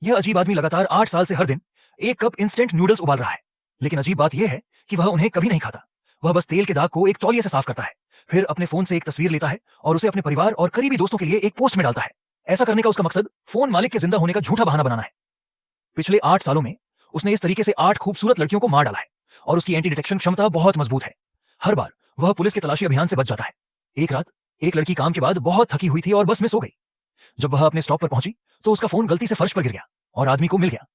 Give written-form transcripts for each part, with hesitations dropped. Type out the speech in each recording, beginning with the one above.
यह अजीब आदमी लगातार 8 साल से हर दिन एक कप इंस्टेंट नूडल्स उबाल रहा है। लेकिन अजीब बात यह है कि वह उन्हें कभी नहीं खाता। वह बस तेल के दाग को एक तौलिए से साफ करता है, फिर अपने फोन से एक तस्वीर लेता है और उसे अपने परिवार और करीबी दोस्तों के लिए एक पोस्ट में डालता है। ऐसा करने का उसका मकसद फोन मालिक के जिंदा होने का झूठा बहाना बनाना है। पिछले 8 सालों में उसने इस तरीके से 8 खूबसूरत लड़कियों को मार डाला है और उसकी एंटी डिटेक्शन क्षमता बहुत मजबूत है। हर बार वह पुलिस के तलाशी अभियान से बच जाता है। एक रात एक लड़की काम के बाद बहुत थकी हुई थी और बस में सो गई। जब वह अपने स्टॉप पर पहुंची तो उसका फोन गलती से फर्श पर गिर गया और आदमी को मिल गया।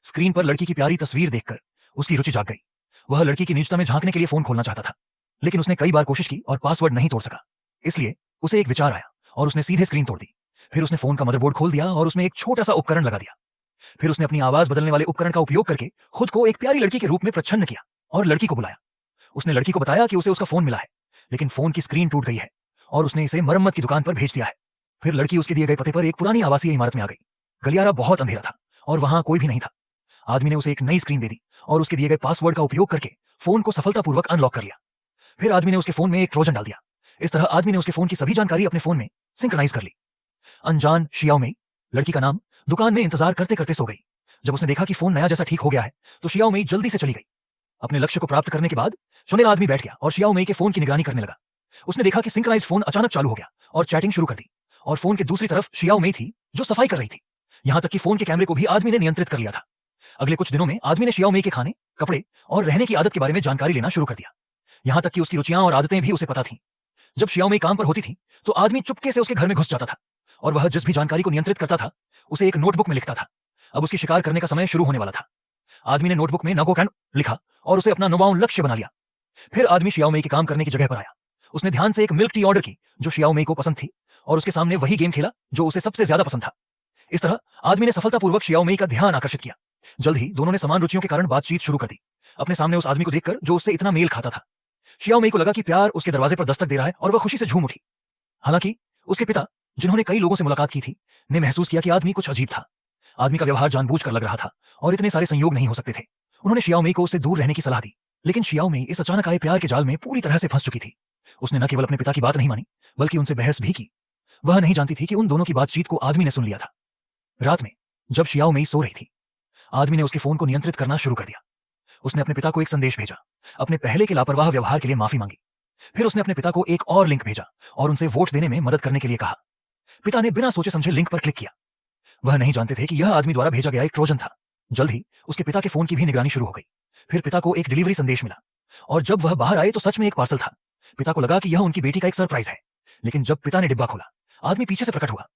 स्क्रीन पर लड़की की प्यारी तस्वीर देखकर उसकी रुचि जाग गई। वह लड़की की निजता में झांकने के लिए फोन खोलना चाहता था, लेकिन उसने कई बार कोशिश की और पासवर्ड नहीं तोड़ सका। इसलिए उसे एक विचार आया और उसने सीधे स्क्रीन तोड़ दी। फिर उसने फोन का मदरबोर्ड खोल दिया और उसमें एक छोटा सा उपकरण लगा दिया। फिर उसने अपनी आवाज बदलने वाले उपकरण का उपयोग करके खुद को एक प्यारी लड़की के रूप में प्रच्छन्न किया और लड़की को बुलाया। उसने लड़की को बताया कि उसे उसका फोन मिला है, लेकिन फोन की स्क्रीन टूट गई है और उसने इसे मरम्मत की दुकान पर भेज दिया है। फिर लड़की उसके दिए गए पते पर एक पुरानी आवासीय इमारत में आ गई। गलियारा बहुत अंधेरा था और वहां कोई भी नहीं था। आदमी ने उसे एक नई स्क्रीन दे दी और उसके दिए गए पासवर्ड का उपयोग करके फोन को सफलतापूर्वक अनलॉक कर लिया। फिर आदमी ने उसके फोन में एक ट्रोजन डाल दिया। इस तरह आदमी ने उसके फोन की सभी जानकारी अपने फोन में सिंक्रोनाइज कर ली। अनजान शियाओमेई, लड़की का नाम, दुकान में इंतजार करते करते सो गई। जब उसने देखा कि फोन नया जैसा ठीक हो गया है तो शियाओमेई जल्दी से चली गई। अपने लक्ष्य को प्राप्त करने के बाद सुनील आदमी बैठ गया और शियाओमेई के फोन की निगरानी करने लगा। उसने देखा कि सिंक्रोनाइज्ड फोन अचानक चालू हो गया और चैटिंग शुरू कर दी, और फोन के दूसरी तरफ शियाओमेई थी जो सफाई कर रही थी। यहां तक कि फोन के कैमरे को भी आदमी ने नियंत्रित कर लिया था। अगले कुछ दिनों में आदमी ने शियाओमेई के खाने, कपड़े और रहने की आदत के बारे में जानकारी लेना शुरू कर दिया। यहां तक कि उसकी रुचियां और आदतें भी उसे पता थीं। जब शियाओमेई काम पर होती थी तो आदमी चुपके से उसके घर में घुस जाता था और वह जिस भी जानकारी को नियंत्रित करता था उसे एक नोटबुक में लिखता था। अब उसकी शिकार करने का समय शुरू होने वाला था। आदमी ने नोटबुक में नागोकैन लिखा और उसे अपना नौवां लक्ष्य बना लिया। फिर आदमी शियाओमेई के काम करने की जगह पर आया। उसने ध्यान से एक मिल्क टी ऑर्डर की जो शियाओमेई को पसंद थी और उसके सामने वही गेम खेला जो उसे सबसे ज्यादा पसंद था। इस तरह आदमी ने सफलतापूर्वक शियाओमेई का ध्यान आकर्षित किया। जल्द ही दोनों ने समान रुचियों के कारण बातचीत शुरू कर दी, अपने सामने उस आदमी को देखकर जो उससे इतना मेल खाता था। शियाओमेई को लगा कि प्यार उसके दरवाजे पर दस्तक दे रहा है और वह खुशी से झूम उठी। हालांकि उसके पिता, जिन्होंने कई लोगों से मुलाकात की थी, ने महसूस किया कि आदमी कुछ अजीब था। आदमी का व्यवहार जानबूझकर लग रहा था और इतने सारे संयोग नहीं हो सकते थे। उन्होंने शियाओमेई को उससे दूर रहने की सलाह दी, लेकिन शियाओमेई इस अचानक आए प्यार के जाल में पूरी तरह से फंस चुकी थी। उसने न केवल अपने पिता की बात नहीं मानी बल्कि उनसे बहस भी की। वह नहीं जानती थी कि उन दोनों की बातचीत को आदमी ने सुन लिया था। रात में जब शियाओमेई सो रही थी, आदमी ने उसके फोन को नियंत्रित करना शुरू कर दिया। उसने अपने पिता को एक संदेश भेजा, अपने पहले के लापरवाह व्यवहार के लिए माफी मांगी। फिर उसने अपने पिता को एक और लिंक भेजा और उनसे वोट देने में मदद करने के लिए कहा। पिता ने बिना सोचे समझे लिंक पर क्लिक किया। वह नहीं जानते थे कि यह आदमी द्वारा भेजा गया एक ट्रोजन था। जल्द ही उसके पिता के फोन की भी निगरानी शुरू हो गई। फिर पिता को एक डिलीवरी संदेश मिला और जब वह बाहर आए तो सच में एक पार्सल था। पिता को लगा कि यह उनकी बेटी का एक सरप्राइज है, लेकिन जब पिता ने डिब्बा खोला, आदमी पीछे से प्रकट हुआ